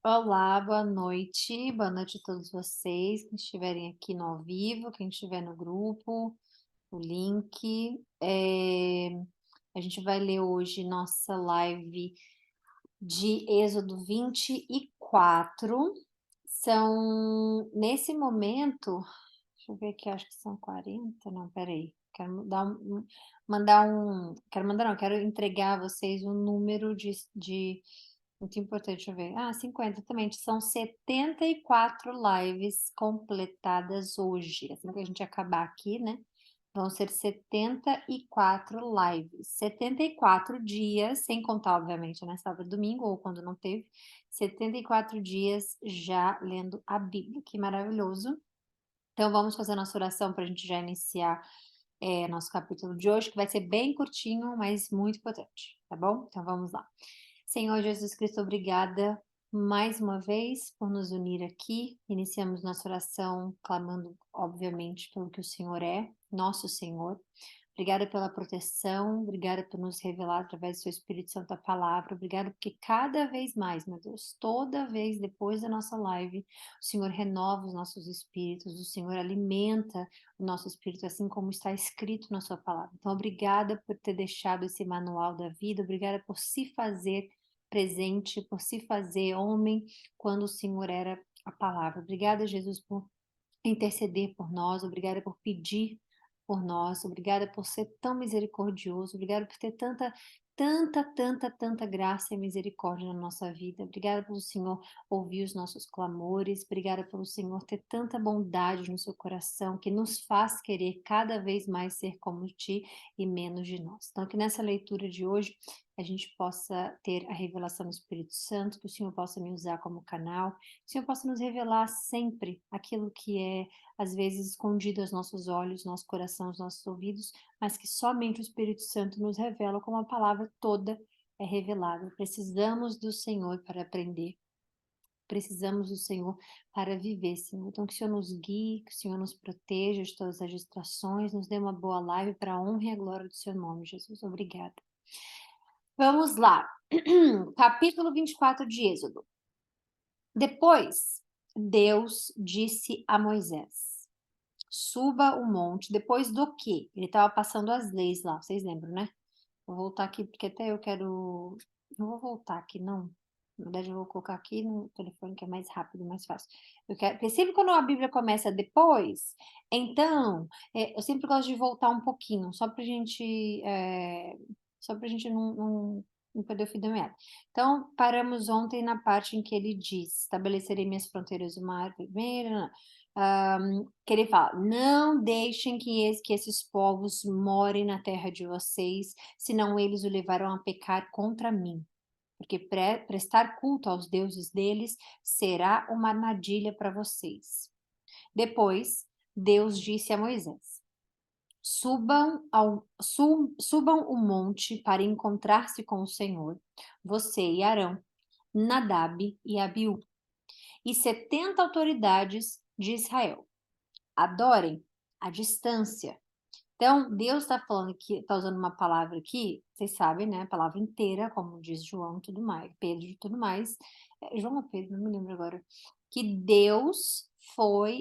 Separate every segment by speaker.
Speaker 1: Olá, boa noite a todos vocês que estiverem aqui no ao vivo, quem estiver no grupo, o link. A gente vai ler hoje nossa live de Êxodo 24. Nesse momento, deixa eu ver aqui, acho que são 40, não, peraí. Quero entregar a vocês um número muito importante, deixa eu ver. 50 também. São 74 lives completadas hoje. Assim que a gente acabar aqui, né? Vão ser 74 lives. 74 dias, sem contar, obviamente, né? Sábado e domingo, ou quando não teve. 74 dias já lendo a Bíblia. Que maravilhoso. Então, vamos fazer nossa oração para a gente já iniciar nosso capítulo de hoje, que vai ser bem curtinho, mas muito importante, tá bom? Então, vamos lá. Senhor Jesus Cristo, obrigada mais uma vez por nos unir aqui. Iniciamos nossa oração clamando, obviamente, pelo que o Senhor é, nosso Senhor. Obrigada pela proteção, obrigada por nos revelar através do seu Espírito Santo a palavra. Obrigada porque cada vez mais, meu Deus, toda vez depois da nossa live, o Senhor renova os nossos espíritos, o Senhor alimenta o nosso espírito, assim como está escrito na sua palavra. Então, obrigada por ter deixado esse manual da vida, obrigada por se fazer presente, por se fazer homem quando o Senhor era a palavra. Obrigada, Jesus, por interceder por nós, obrigada por pedir por nós, obrigada por ser tão misericordioso, obrigada por ter tanta graça e misericórdia na nossa vida. Obrigada pelo Senhor ouvir os nossos clamores, obrigada pelo Senhor ter tanta bondade no seu coração que nos faz querer cada vez mais ser como ti e menos de nós. Então, que nessa leitura de hoje a gente possa ter a revelação do Espírito Santo, que o Senhor possa me usar como canal, que o Senhor possa nos revelar sempre aquilo que é, às vezes, escondido aos nossos olhos, nosso coração, aos nossos ouvidos, mas que somente o Espírito Santo nos revela, como a palavra toda é revelada. Precisamos do Senhor para aprender. Precisamos do Senhor para viver, Senhor. Então, que o Senhor nos guie, que o Senhor nos proteja de todas as distrações, nos dê uma boa live para a honra e a glória do seu nome, Jesus. Obrigada. Vamos lá. Capítulo 24 de Êxodo. Depois, Deus disse a Moisés: suba o monte, depois do quê? Ele estava passando as leis lá, vocês lembram, né? Vou voltar aqui, porque até eu quero. Não vou voltar aqui, não. Na verdade, eu vou colocar aqui no telefone, que é mais rápido, mais fácil. Eu quero. Porque sempre quando a Bíblia começa depois, então, eu sempre gosto de voltar um pouquinho, só pra gente. Só pra gente não perder o fio da meada. Então, paramos ontem na parte em que ele diz: estabelecerei minhas fronteiras do mar vermelho. Que ele fala: não deixem que esses povos morem na terra de vocês, senão eles o levarão a pecar contra mim. Porque prestar culto aos deuses deles será uma armadilha para vocês. Depois, Deus disse a Moisés: subam o monte para encontrar-se com o Senhor, você e Arão, Nadab e Abiú, e 70 autoridades de Israel. Adorem à distância. Então, Deus está falando que está usando uma palavra aqui, vocês sabem, né? A palavra inteira, como diz João e tudo mais, Pedro e tudo mais. João ou Pedro, não me lembro agora. Que Deus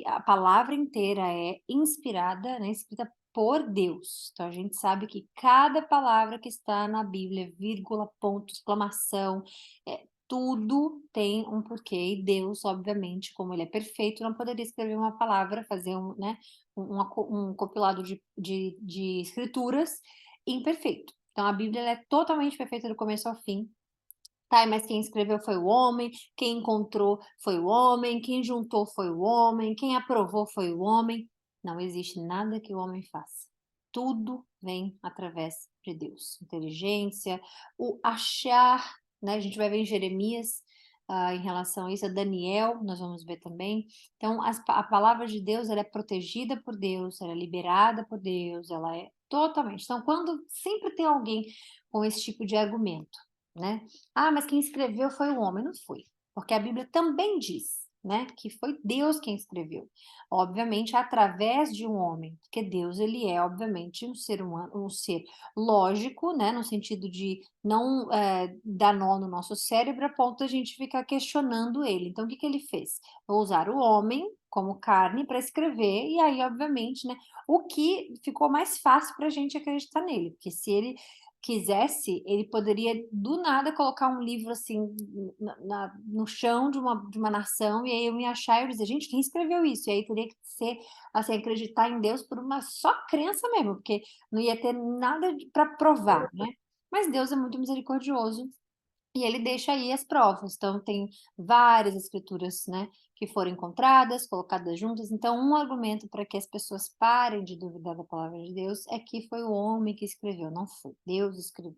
Speaker 1: a palavra inteira é inspirada, né? Escrita por Deus. Então, a gente sabe que cada palavra que está na Bíblia, vírgula, ponto, exclamação, tudo tem um porquê. E Deus, obviamente, como ele é perfeito, não poderia escrever uma palavra, fazer né? Um compilado de escrituras imperfeito. Então, a Bíblia ela é totalmente perfeita do começo ao fim. Tá, mas quem escreveu foi o homem, quem encontrou foi o homem, quem juntou foi o homem, quem aprovou foi o homem. Não existe nada que o homem faça. Tudo vem através de Deus. Inteligência, o achar, né? A gente vai ver em Jeremias, em relação a isso, a Daniel, nós vamos ver também. Então, a palavra de Deus, ela é protegida por Deus, ela é liberada por Deus, ela é totalmente. Então, quando sempre tem alguém com esse tipo de argumento, né? Mas quem escreveu foi o homem, não foi. Porque a Bíblia também diz né? Que foi Deus quem escreveu. Obviamente, através de um homem, porque Deus, ele é, obviamente, um ser humano, um ser lógico, né? No sentido de não dar nó no nosso cérebro a ponto de a gente ficar questionando ele. Então, o que que ele fez? Vou usar o homem como carne para escrever, e aí, obviamente, né? O que ficou mais fácil para a gente acreditar nele, porque se ele quisesse, ele poderia do nada colocar um livro assim no chão de uma nação, e aí eu me achar e eu dizer, gente, quem escreveu isso? E aí teria que ser assim, acreditar em Deus por uma só crença mesmo, porque não ia ter nada para provar, né? Mas Deus é muito misericordioso e ele deixa aí as provas. Então, tem várias escrituras, né, que foram encontradas, colocadas juntas. Então, um argumento para que as pessoas parem de duvidar da palavra de Deus é que foi o homem que escreveu, não foi. Deus escreveu.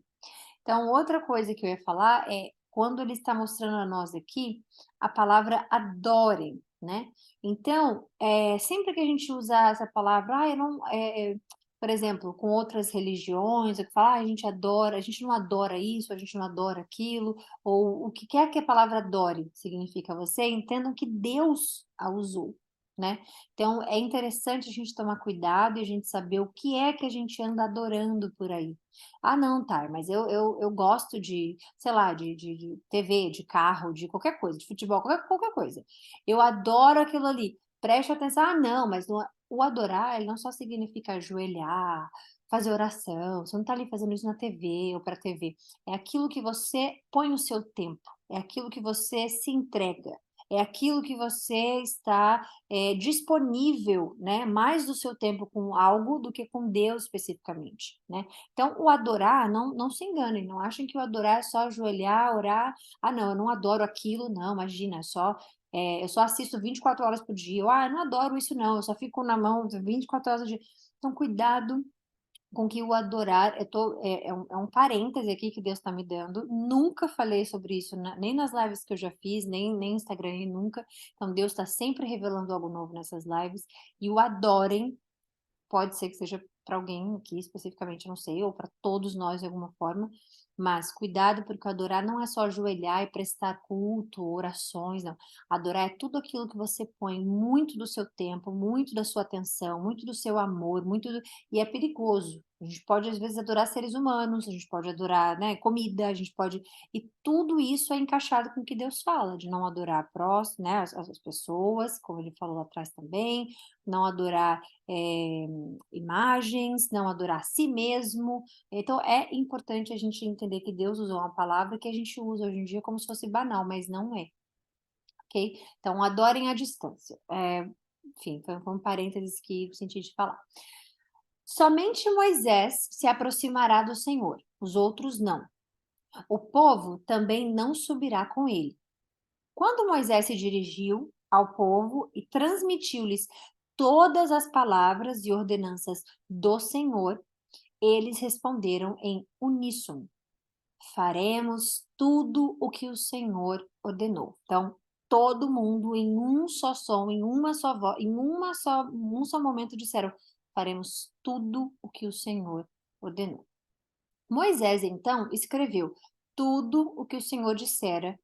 Speaker 1: Então, outra coisa que eu ia falar é quando ele está mostrando a nós aqui a palavra adorem, né? Então, sempre que a gente usar essa palavra, eu não, por exemplo, com outras religiões, eu falo, a gente adora, a gente não adora isso, a gente não adora aquilo, ou o que quer que a palavra adore significa você, entendam que Deus a usou, né? Então, é interessante a gente tomar cuidado e a gente saber o que é que a gente anda adorando por aí. Ah, não, tá, mas eu gosto de, sei lá, de TV, de carro, de qualquer coisa, de futebol, qualquer coisa. Eu adoro aquilo ali. Preste atenção. Ah, não, mas o adorar, ele não só significa ajoelhar, fazer oração. Você não está ali fazendo isso na TV ou para TV. É aquilo que você põe o seu tempo, é aquilo que você se entrega, é aquilo que você está disponível, né? Mais do seu tempo com algo do que com Deus especificamente, né? Então, o adorar, não se enganem, não achem que o adorar é só ajoelhar, orar. Ah, não, eu não adoro aquilo, não, imagina, eu só assisto 24 horas por dia. Ou, eu não adoro isso, não, eu só fico na mão 24 horas por dia. Então, cuidado com que o adorar, é um parêntese aqui que Deus está me dando. Nunca falei sobre isso, nem nas lives que eu já fiz, nem no Instagram, nunca. Então, Deus está sempre revelando algo novo nessas lives. E o adorem pode ser que seja para alguém aqui especificamente, não sei, ou para todos nós de alguma forma, mas cuidado, porque adorar não é só ajoelhar e prestar culto, orações, não. Adorar é tudo aquilo que você põe muito do seu tempo, muito da sua atenção, muito do seu amor, e é perigoso. A gente pode, às vezes, adorar seres humanos, a gente pode adorar, né, comida, a gente pode. E tudo isso é encaixado com o que Deus fala, de não adorar próximo, né, as pessoas, como ele falou lá atrás também, não adorar imagens, não adorar a si mesmo. Então, é importante a gente entender que Deus usou uma palavra que a gente usa hoje em dia como se fosse banal, mas não é, ok? Então, adorem à distância. Enfim, foi um parênteses que eu senti de falar. Somente Moisés se aproximará do Senhor, os outros não. O povo também não subirá com ele. Quando Moisés se dirigiu ao povo e transmitiu-lhes todas as palavras e ordenanças do Senhor, eles responderam em uníssono: faremos tudo o que o Senhor ordenou. Então, todo mundo em um só som, em uma só voz, um só momento disseram: faremos tudo o que o Senhor ordenou. Moisés então escreveu tudo o que o Senhor dissera.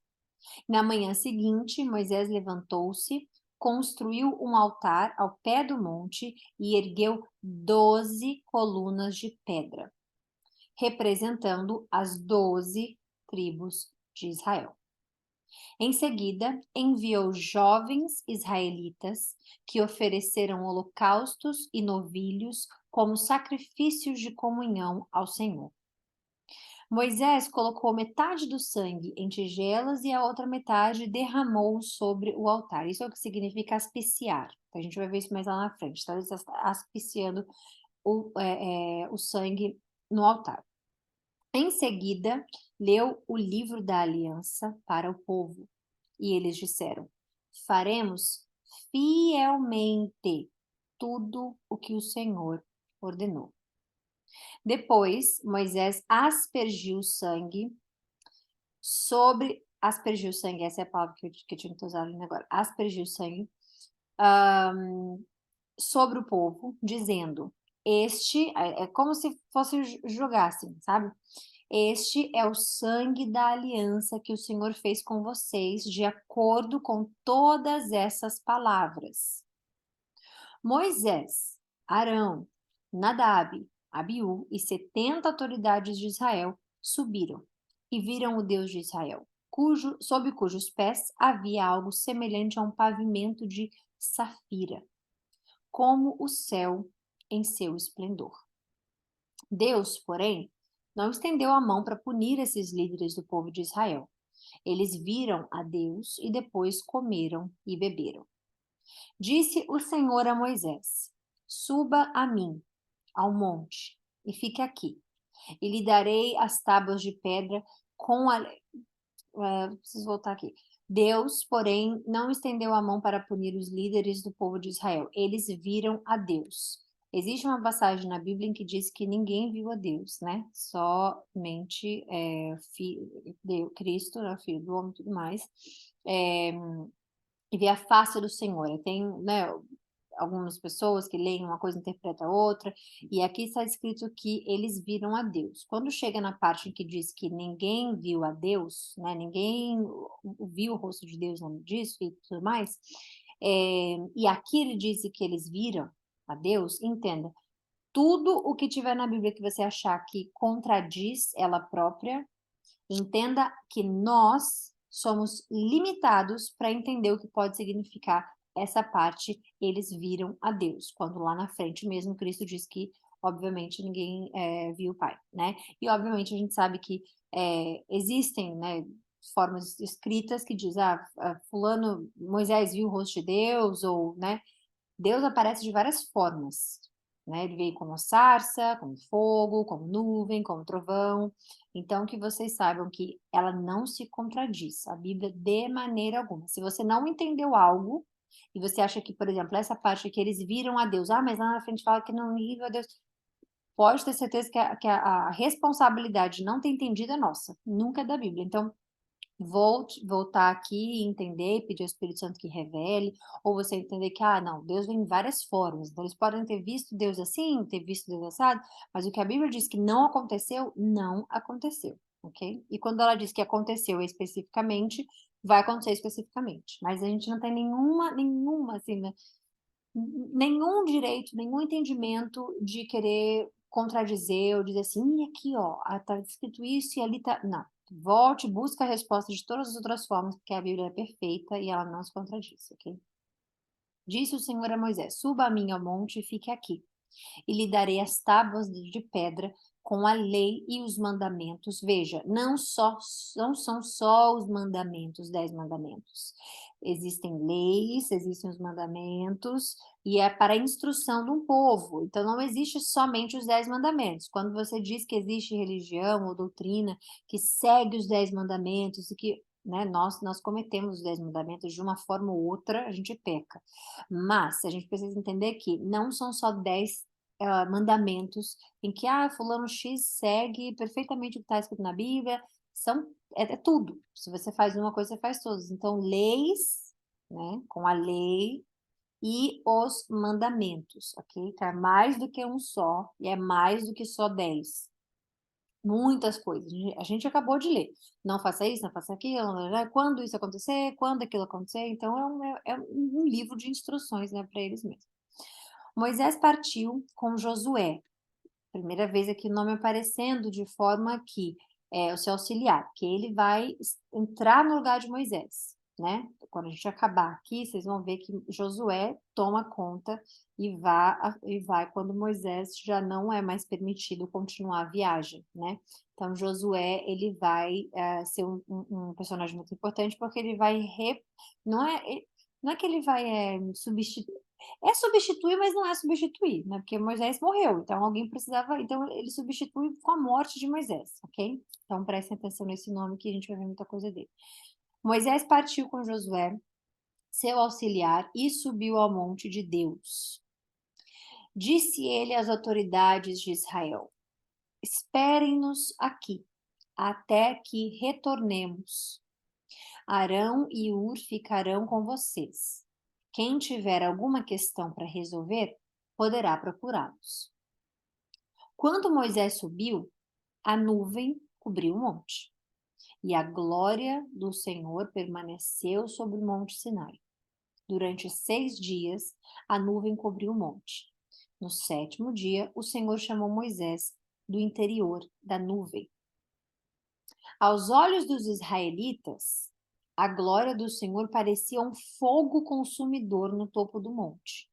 Speaker 1: Na manhã seguinte, Moisés levantou-se, construiu um altar ao pé do monte e ergueu 12 colunas de pedra, representando as 12 tribos de Israel. Em seguida, enviou jovens israelitas que ofereceram holocaustos e novilhos como sacrifícios de comunhão ao Senhor. Moisés colocou metade do sangue em tigelas e a outra metade derramou sobre o altar. Isso é o que significa aspiciar. A gente vai ver isso mais lá na frente. Então, ele está aspiciando o sangue no altar. Em seguida, leu o livro da aliança para o povo. E eles disseram: faremos fielmente tudo o que o Senhor ordenou. Depois, Moisés aspergiu sangue, essa é a palavra que eu tinha que usar ali agora, aspergiu sangue sobre o povo, dizendo, é como se fosse jogar, assim, sabe? Este é o sangue da aliança que o Senhor fez com vocês, de acordo com todas essas palavras. Moisés, Arão, Nadab, Abiú e 70 autoridades de Israel subiram e viram o Deus de Israel, sob cujos pés havia algo semelhante a um pavimento de safira, como o céu em seu esplendor. Deus, porém, não estendeu a mão para punir esses líderes do povo de Israel. Eles viram a Deus e depois comeram e beberam. Disse o Senhor a Moisés: Suba a mim, ao monte, e fique aqui. E lhe darei as tábuas de pedra com a. Preciso voltar aqui. Deus, porém, não estendeu a mão para punir os líderes do povo de Israel. Eles viram a Deus. Existe uma passagem na Bíblia em que diz que ninguém viu a Deus, né? Somente Cristo, né, Filho do Homem e tudo mais. E ver a face do Senhor. E tem, né, algumas pessoas que leem uma coisa e interpretam outra, e aqui está escrito que eles viram a Deus. Quando chega na parte em que diz que ninguém viu a Deus, né, ninguém viu o rosto de Deus, nome disso e tudo mais, e aqui ele diz que eles viram a Deus, entenda, tudo o que tiver na Bíblia que você achar que contradiz ela própria, entenda que nós somos limitados para entender o que pode significar essa parte, eles viram a Deus, quando lá na frente mesmo Cristo diz que, obviamente, ninguém viu o Pai, né? E, obviamente, a gente sabe que existem, né, formas escritas que diz, fulano, Moisés viu o rosto de Deus, ou, né, Deus aparece de várias formas, né? Ele veio como sarça, como fogo, como nuvem, como trovão. Então, que vocês saibam que ela não se contradiz, a Bíblia de maneira alguma. Se você não entendeu algo, e você acha que, por exemplo, essa parte que eles viram a Deus, mas lá na frente fala que não viram a Deus, pode ter certeza que a responsabilidade de não ter entendido é nossa, nunca é da Bíblia. Então, voltar aqui e entender, e pedir ao Espírito Santo que revele, ou você entender que, não, Deus vem em várias formas. Então, eles podem ter visto Deus assim, ter visto Deus assado, mas o que a Bíblia diz que não aconteceu, não aconteceu, ok? E quando ela diz que aconteceu especificamente, vai acontecer especificamente. Mas a gente não tem nenhuma, assim, né, nenhum direito, nenhum entendimento de querer contradizer ou dizer assim, aqui, ó, tá escrito isso e ali tá. Não. Volte, busca a resposta de todas as outras formas, porque a Bíblia é perfeita e ela não se contradiz, ok? Disse o Senhor a Moisés: Suba a mim ao monte e fique aqui, e lhe darei as tábuas de pedra com a lei e os mandamentos. Veja, não são só os mandamentos, 10 mandamentos. Existem leis, existem os mandamentos, e é para a instrução de um povo. Então, não existe somente os 10 mandamentos. Quando você diz que existe religião ou doutrina que segue os 10 mandamentos e que, né, nós cometemos os 10 mandamentos de uma forma ou outra, a gente peca. Mas a gente precisa entender que não são só 10 mandamentos em que, fulano X segue perfeitamente o que está escrito na Bíblia, é tudo. Se você faz uma coisa, você faz todas. Então, leis, né, com a lei e os mandamentos, ok? Então, é mais do que um só, e é mais do que só 10. Muitas coisas. A gente acabou de ler. Não faça isso, não faça aquilo, quando isso acontecer, quando aquilo acontecer. Então, é um livro de instruções, né, para eles mesmos. Moisés partiu com Josué. Primeira vez aqui o nome aparecendo de forma que o seu auxiliar, que ele vai entrar no lugar de Moisés, né? Quando a gente acabar aqui, vocês vão ver que Josué toma conta e vai quando Moisés já não é mais permitido continuar a viagem, né? Então, Josué, ele vai ser um personagem muito importante porque ele vai não é que ele vai substituir, substituir, mas não é substituir, né? Porque Moisés morreu, então alguém precisava. Então ele substitui com a morte de Moisés, ok? Então prestem atenção nesse nome que a gente vai ver muita coisa dele. Moisés partiu com Josué, seu auxiliar, e subiu ao monte de Deus. Disse ele às autoridades de Israel: Esperem-nos aqui, até que retornemos. Arão e Hur ficarão com vocês. Quem tiver alguma questão para resolver, poderá procurá-los. Quando Moisés subiu, a nuvem cobriu o monte. E a glória do Senhor permaneceu sobre o monte Sinai. Durante 6 dias, a nuvem cobriu o monte. No 7º dia, o Senhor chamou Moisés do interior da nuvem. Aos olhos dos israelitas, a glória do Senhor parecia um fogo consumidor no topo do monte.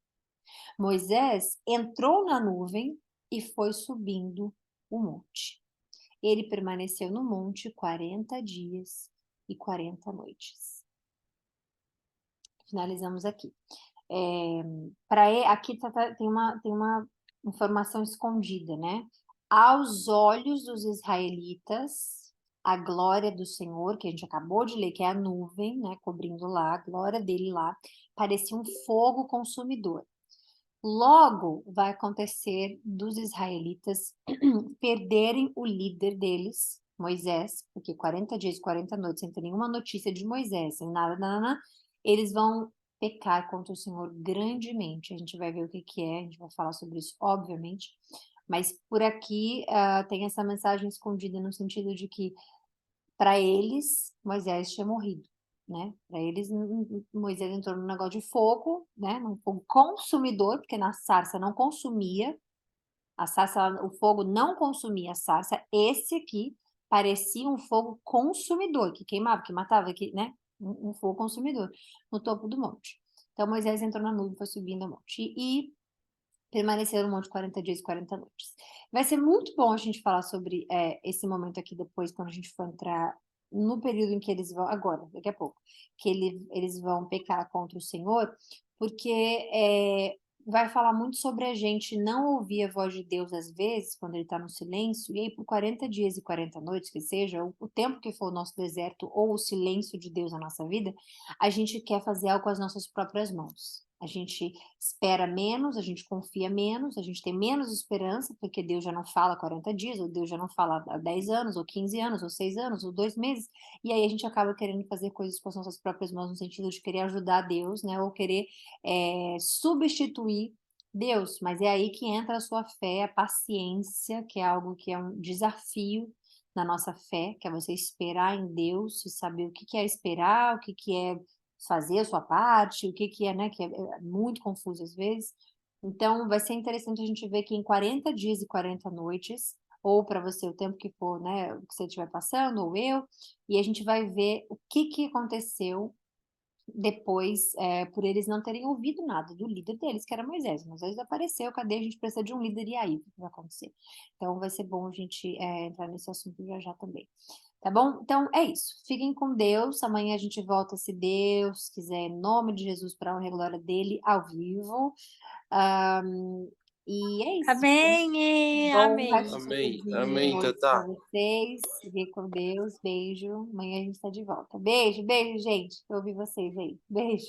Speaker 1: Moisés entrou na nuvem e foi subindo o monte. Ele permaneceu no monte 40 dias e 40 noites. Finalizamos aqui. Aqui tem uma informação escondida, né? Aos olhos dos israelitas, a glória do Senhor, que a gente acabou de ler, que é a nuvem, né, cobrindo lá, a glória dele lá, parecia um fogo consumidor. Logo vai acontecer dos israelitas perderem o líder deles, Moisés, porque 40 dias e 40 noites, sem ter nenhuma notícia de Moisés, sem nada, eles vão pecar contra o Senhor grandemente. A gente vai ver o que é, a gente vai falar sobre isso, obviamente. Mas por aqui tem essa mensagem escondida no sentido de que, para eles, Moisés tinha morrido, né? Para eles, Moisés entrou num negócio de fogo, né? Num fogo consumidor, porque na sarça não consumia, a sarça, o fogo não consumia a sarça. Esse aqui parecia um fogo consumidor, que queimava, que matava, que, né? Um fogo consumidor no topo do monte. Então Moisés entrou na nuvem, foi subindo ao monte. E permaneceram no monte 40 dias e 40 noites. Vai ser muito bom a gente falar sobre esse momento aqui depois, quando a gente for entrar no período em que eles vão, agora, daqui a pouco, que eles vão pecar contra o Senhor, porque vai falar muito sobre a gente não ouvir a voz de Deus às vezes, quando ele está no silêncio, e aí por 40 dias e 40 noites, que seja, o tempo que for o nosso deserto, ou o silêncio de Deus na nossa vida, a gente quer fazer algo com as nossas próprias mãos. A gente espera menos, a gente confia menos, a gente tem menos esperança, porque Deus já não fala há 40 dias, ou Deus já não fala há 10 anos, ou 15 anos, ou 6 anos, ou 2 meses, e aí a gente acaba querendo fazer coisas com as nossas próprias mãos, no sentido de querer ajudar Deus, né, ou querer substituir Deus, mas é aí que entra a sua fé, a paciência, que é algo que é um desafio na nossa fé, que é você esperar em Deus e saber o que que é esperar, o que que é fazer a sua parte, o que que é, né, que é muito confuso às vezes. Então, vai ser interessante a gente ver que em 40 dias e 40 noites, ou para você o tempo que for, né, o que você estiver passando, ou eu, e a gente vai ver o que que aconteceu depois, por eles não terem ouvido nada do líder deles, que era Moisés. Moisés desapareceu, cadê? A gente precisa de um líder, e aí? O que vai acontecer? Então, vai ser bom a gente entrar nesse assunto já já também. Tá bom? Então é isso. Fiquem com Deus. Amanhã a gente volta, se Deus quiser, em nome de Jesus, para a honra e glória dele, ao vivo. Ahm, e é isso.
Speaker 2: Amém,
Speaker 1: Bom resto
Speaker 2: amém.
Speaker 1: de
Speaker 3: Amém,
Speaker 1: dia e
Speaker 3: amém,
Speaker 1: noite para
Speaker 3: Tatá.
Speaker 1: vocês. Fiquem com Deus. Beijo. Amanhã a gente está de volta. Beijo, beijo, gente. Eu ouvi vocês aí. Beijo.